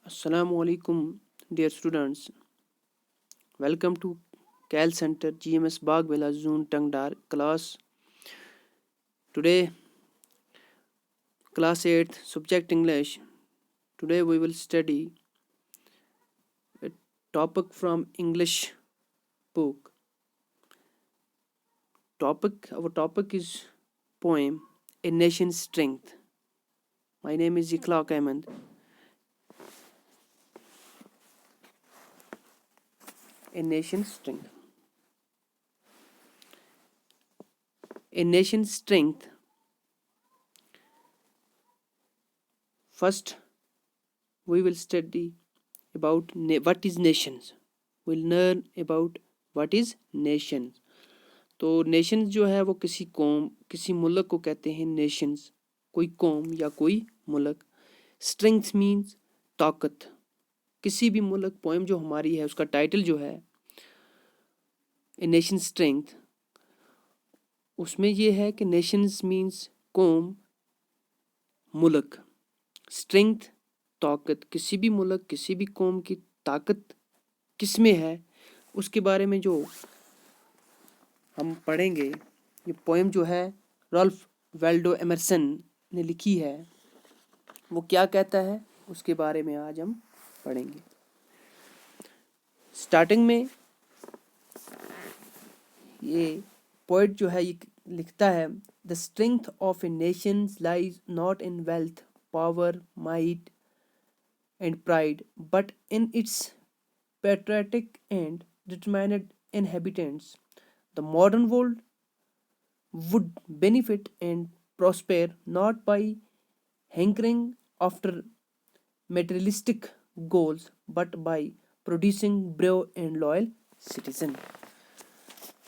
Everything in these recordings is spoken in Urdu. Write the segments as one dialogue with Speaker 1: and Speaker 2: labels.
Speaker 1: Assalamu alaikum, dear students. Welcome to Cal Center GMS Bagwela Zoon Tangdar class. Today, class 8th, subject English. Today we will study a topic from English book. Our topic is poem A Nation's Strength. My name is Ikhlaq Ahmed. A Nation's Strength. A Nation's Strength. First, we will study about what is nations. We'll learn about what is nations. تو نیشنز جو ہے وہ کسی قوم کسی ملک کو کہتے ہیں نیشنز، کوئی قوم یا کوئی ملک. اسٹرنگتھ مینس طاقت. کسی بھی ملک پوئم جو ہماری ہے اس کا ٹائٹل جو ہے اے نیشن اسٹرنگتھ، اس میں یہ ہے کہ نیشنز مینس قوم، ملک. اسٹرنگتھ طاقت. کسی بھی ملک کسی بھی قوم کی طاقت کس میں ہے اس کے بارے میں جو ہم پڑھیں گے. یہ پوئم جو ہے رالف والڈو ایمرسن نے لکھی ہے، وہ کیا کہتا ہے اس کے بارے میں آج ہم پڑھیں گے. سٹارٹنگ میں یہ پوئٹ جو ہے یہ لکھتا ہے The strength of a nation lies not in wealth, power, might and pride, but in its patriotic and determined inhabitants. The modern world would benefit and prosper not by hankering after materialistic goals, but by producing brave and loyal citizens.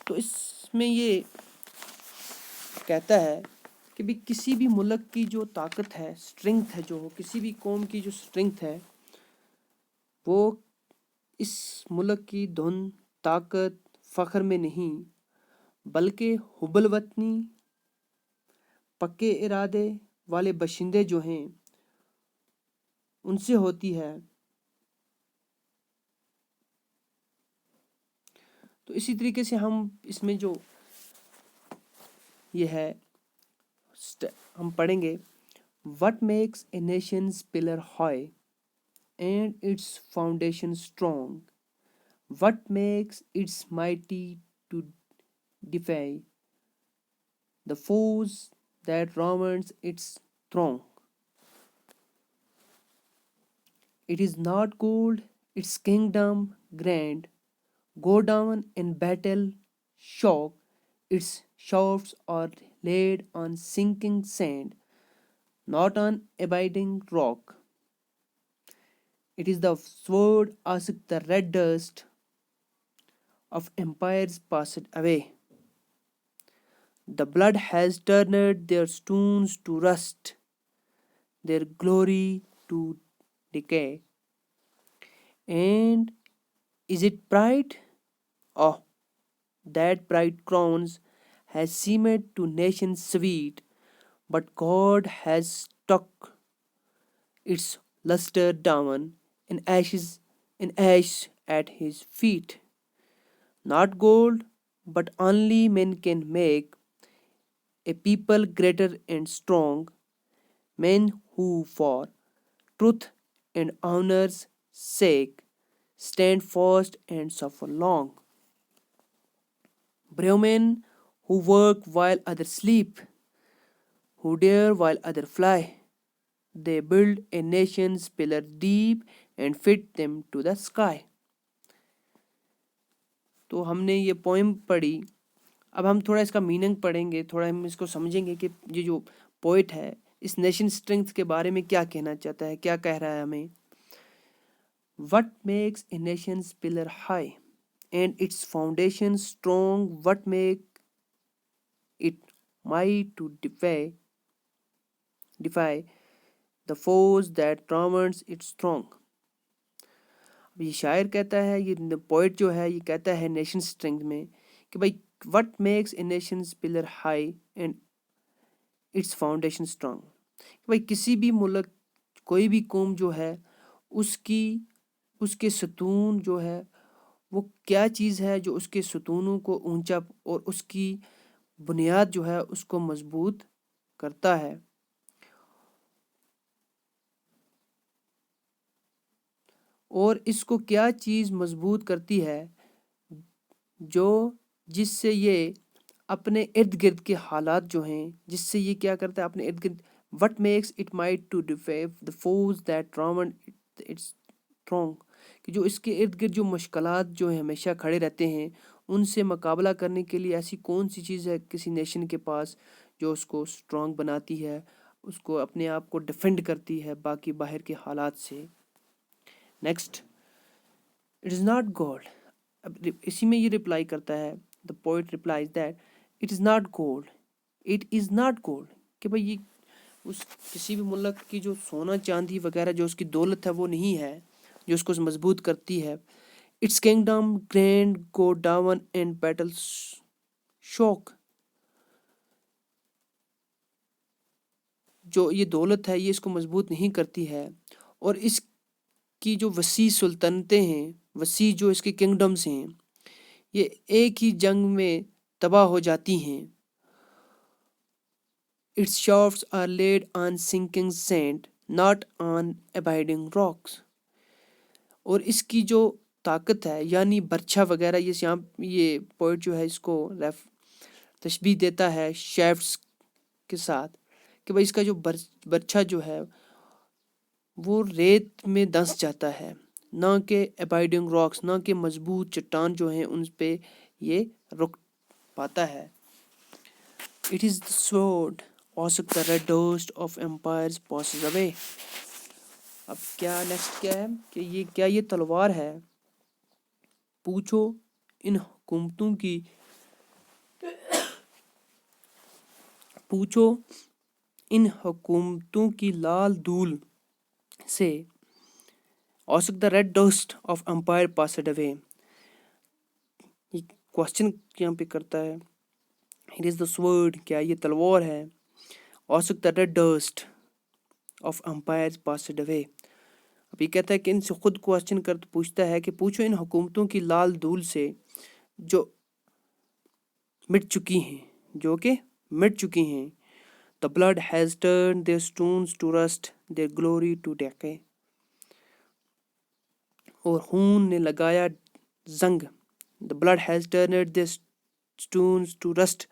Speaker 1: تو اس میں یہ کہتا ہے کہ بھی کسی بھی ملک کی جو طاقت ہے، اسٹرنگتھ ہے، جو کسی بھی قوم کی جو اسٹرنگتھ ہے، وہ اس ملک کی دھن، طاقت، فخر میں نہیں بلکہ حب الوطنی، پکے ارادے والے باشندے جو ہیں ان سے ہوتی ہے. تو اسی طریقے سے ہم اس میں جو یہ ہے ہم پڑھیں گے What makes a nation's pillar high and its foundation strong? What makes its mighty to defy the foes that ravage its throne? It is not gold, its kingdom grand, go down in battle shock, its shafts are laid on sinking sand, not on abiding rock. It is the sword asked the red dust of empires passed away. The blood has turned their stones to rust, their glory to decay. And is it pride? Oh, that bright crowns has seemed to nations sweet, but God has stuck its luster down in ash at his feet. Not gold, but only men can make a people greater and strong, men who for truth and honor's sake stand fast and suffer long. Brave men who work while others sleep, who dare while others fly. They build a nation's pillar deep and fit them to the sky. تو ہم نے یہ پوئم پڑھی. اب ہم تھوڑا اس کا میننگ پڑھیں گے، تھوڑا ہم اس کو سمجھیں گے کہ یہ جو پوئٹ ہے اس نیشن اسٹرنگتھ کے بارے میں کیا کہنا چاہتا ہے، کیا کہہ رہا ہے ہمیں. What makes a nation's pillar high and its foundation strong? What make it might to defy the foes that ravage its throne. اب یہ شاعر کہتا ہے، یہ پوئٹ جو ہے یہ کہتا ہے نیشن اسٹرنگتھ میں کہ بھائی what makes a nation's pillar high and its foundation strong. بھائی کسی بھی ملک کوئی بھی قوم جو ہے اس کے ستون جو ہے وہ کیا چیز ہے جو اس کے ستونوں کو اونچا اور اس کی بنیاد جو ہے اس کو مضبوط کرتا ہے. اور اس کو کیا چیز مضبوط کرتی ہے جس سے یہ اپنے ارد گرد کے حالات جو ہیں جس سے یہ کیا کرتا ہے اپنے ارد گرد what makes it might to defeat the foes that surround its strong کہ جو اس کے ارد گرد جو مشکلات جو ہیں ہمیشہ کھڑے رہتے ہیں ان سے مقابلہ کرنے کے لیے ایسی کون سی چیز ہے کسی نیشن کے پاس جو اس کو اسٹرانگ بناتی ہے اس کو اپنے آپ کو ڈیفینڈ کرتی ہے باقی باہر کے حالات سے. Next it is not gold. اب اسی میں یہ رپلائی کرتا ہے the poet replies that it is not gold it is not gold کہ بھائی یہ اس کسی بھی ملک کی جو سونا چاندی وغیرہ جو اس کی دولت ہے وہ نہیں ہے جو اس کو مضبوط کرتی ہے. Its kingdom grand go down and battle shock. جو یہ دولت ہے یہ اس کو مضبوط نہیں کرتی ہے اور اس کی جو وسیع سلطنتیں ہیں وسیع جو اس کے کنگڈمز ہیں یہ ایک ہی جنگ میں تباہ ہو جاتی ہیں. Its shafts are laid on sinking sand, not on abiding rocks. اور اس کی جو طاقت ہے یعنی برچھا وغیرہ یہ پوئٹ جو ہے اس کو تشبیہ دیتا ہے شیفٹس کے ساتھ کہ بھائی اس کا جو برچھا جو ہے وہ ریت میں دھنس جاتا ہے نہ کہ abiding rocks نہ کہ مضبوط چٹان جو ہیں ان پہ یہ رک پاتا ہے. It is the sword Osuk the red dust of empires passes away. اب کیا نیکسٹ کیا ہے کہ یہ تلوار ہے پوچھو ان حکومتوں کی لال دھول سے. Osuk the red dust of empire passed away. یہ کوشچن یہاں پہ کرتا ہے It is the sword کیا یہ تلوار ہے Osuk the red dust of empires passed away. اب یہ کہتا ہے کہ ان سے خود کوشچن پوچھتا ہے کہ پوچھو ان حکومتوں کی لال دھول سے جو مٹ چکی ہیں. The blood has turned their stones to rust, their glory to decay. اور خون نے لگایا زنگ. The blood has turned their stones to rust.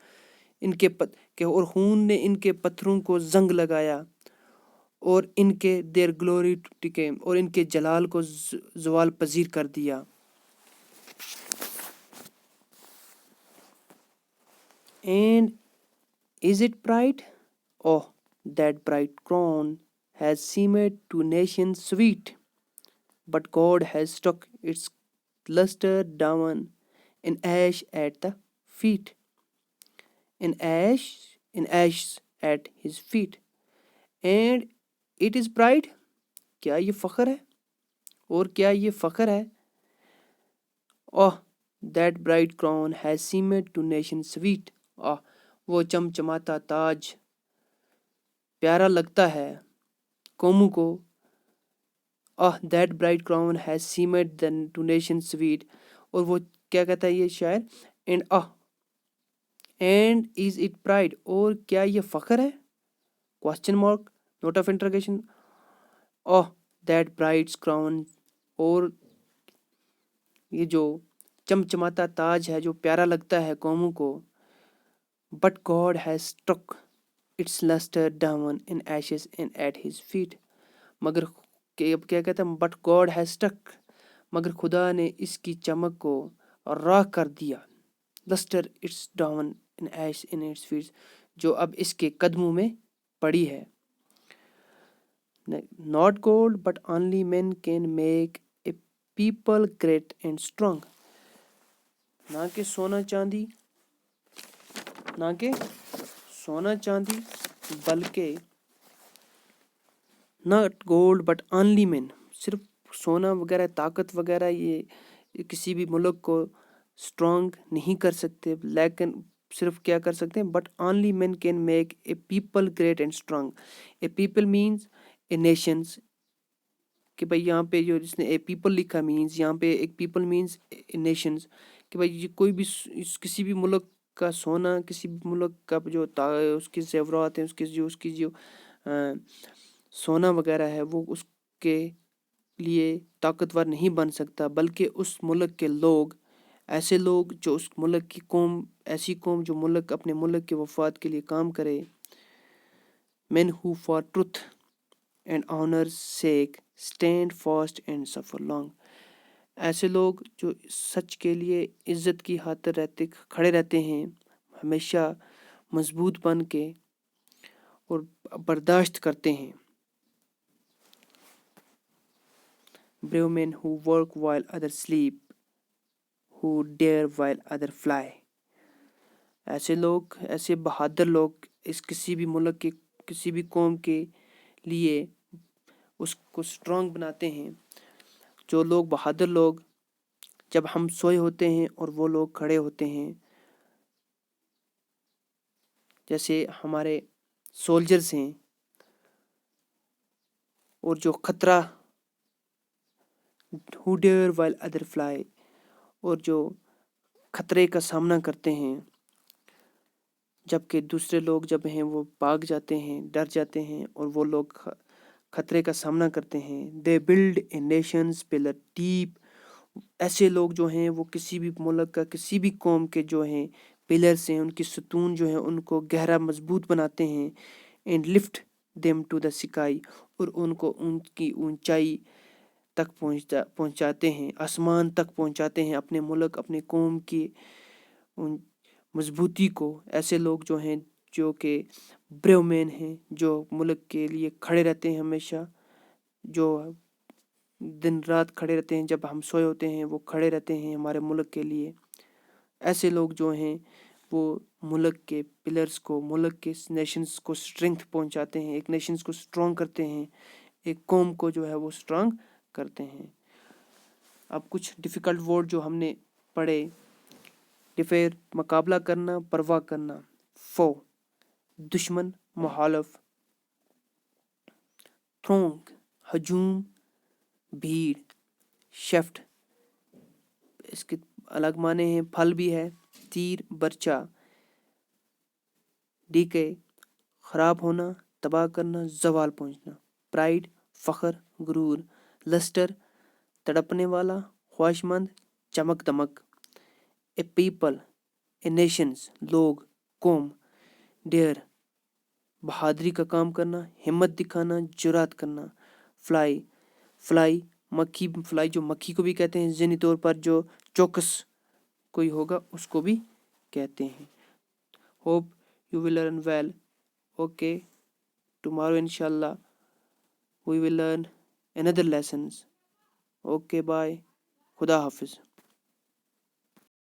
Speaker 1: اور خون نے ان کے پتھروں کو زنگ لگایا اور ان کے their glory to decay اور ان کے جلال کو زوال پذیر کر دیا. And is it pride? Oh, that bright crown has seemed to nations sweet, but God has struck its luster down in ash at the feet. In ash at his feet. And it is pride. کیا یہ فخر ہے اور کیا یہ فخر ہے Oh, that bright crown has seemed to nations sweet. وہ چمچماتا تاج پیارا لگتا ہے قوموں کو. That bright crown has seemed to nations sweet. اور وہ کیا کہتا ہے یہ شاعر and is it pride اور کیا یہ فخر ہے question mark note of interrogation. That bright crown اور یہ جو چمچماتا تاج ہے جو پیارا لگتا ہے قوموں کو. But God has struck its luster down in ashes and at his feet. مگر کیا کہتا ہے But God has struck مگر خدا نے اس کی چمک کو راکھ کر دیا. Luster it's down in ash in its feet جو اب اس کے قدموں میں پڑی ہے. Not gold but only men can make a people great and strong. نہ کہ سونا چاندی بلکہ not gold but only men صرف سونا وغیرہ طاقت وغیرہ یہ کسی بھی ملک کو اسٹرانگ نہیں کر سکتے لیکن صرف کیا کر سکتے ہیں, but only men can make a people great and strong. A people means a nations, کہ بھائی یہاں پہ جو جس نے اے پیپل لکھا مینس یہاں پہ ایک پیپل مینس نیشنز, کہ بھائی یہ کوئی بھی کسی بھی ملک کا سونا, کسی بھی ملک کا جو اس کے زیورات ہیں, اس کی جو سونا وغیرہ ہے, وہ اس کے لیے طاقتور نہیں بن سکتا, بلکہ اس ملک کے لوگ, ایسے لوگ جو اس ملک کی قوم, ایسی قوم جو اپنے ملک کے وفاد کے لیے کام کرے. Men who for truth and honor's sake stand fast and suffer long. ایسے لوگ جو سچ کے لیے عزت کی خاطر کھڑے رہتے ہیں, ہمیشہ مضبوط بن کے اور برداشت کرتے ہیں. Brave men who work while others sleep, who dare while others fly. ایسے لوگ, ایسے بہادر لوگ اس کسی بھی ملک کے, کسی بھی قوم کے لیے اس کو سٹرونگ بناتے ہیں. جو لوگ بہادر لوگ, جب ہم سوئے ہوتے ہیں اور وہ لوگ کھڑے ہوتے ہیں, جیسے ہمارے سولجرز ہیں, اور جو خطرہ who dare while other fly, اور جو خطرے کا سامنا کرتے ہیں جبکہ دوسرے لوگ جب ہیں وہ بھاگ جاتے ہیں, ڈر جاتے ہیں, اور وہ لوگ خطرے کا سامنا کرتے ہیں. they build a nation's pillar deep. ایسے لوگ جو ہیں وہ کسی بھی ملک کا, کسی بھی قوم کے جو ہیں پلرز ہیں, ان کی ستون جو ہیں ان کو گہرا مضبوط بناتے ہیں. and lift them to the sky, اور ان کو ان کی اونچائی تک پہنچاتے ہیں, آسمان تک پہنچاتے ہیں اپنے ملک, اپنے قوم کی مضبوطی کو. ایسے لوگ جو ہیں جو کہ بریو مین ہیں, جو ملک کے لیے کھڑے رہتے ہیں ہمیشہ, جو دن رات کھڑے رہتے ہیں, جب ہم سوئے ہوتے ہیں وہ کھڑے رہتے ہیں ہمارے ملک کے لیے. ایسے لوگ جو ہیں وہ ملک کے پلرز کو, ملک کے نیشنز کو اسٹرینتھ پہنچاتے ہیں, ایک نیشنز کو سٹرونگ کرتے ہیں, ایک قوم کو جو ہے وہ سٹرونگ کرتے ہیں. اب کچھ ڈیفیکلٹ ورڈ جو ہم نے پڑھے. ڈیفیر مقابلہ کرنا, پرواہ کرنا. فو دشمن, مخالف. تھرونگ ہجوم, بھیڑ. شیفٹ اس کے الگ معنی ہیں, پھل بھی ہے. تیر, برچا. ڈیکے خراب ہونا, تباہ کرنا, زوال پہنچنا. پرائڈ فخر, غرور. لسٹر تڑپنے والا, خواہش مند, چمک دمک. اے پیپل, اے نیشنز لوگ, قوم. ڈیئر بہادری کا کام کرنا, ہمت دکھانا, جرات کرنا. فلائی مکھی, فلائی جو مکھی کو بھی کہتے ہیں, ذہنی طور پر جو چوکس کوئی ہوگا اس کو بھی کہتے ہیں. Hope you will learn well. Okay, tomorrow انشاءاللہ we will learn another lessons. Okay, bye. خدا حافظ.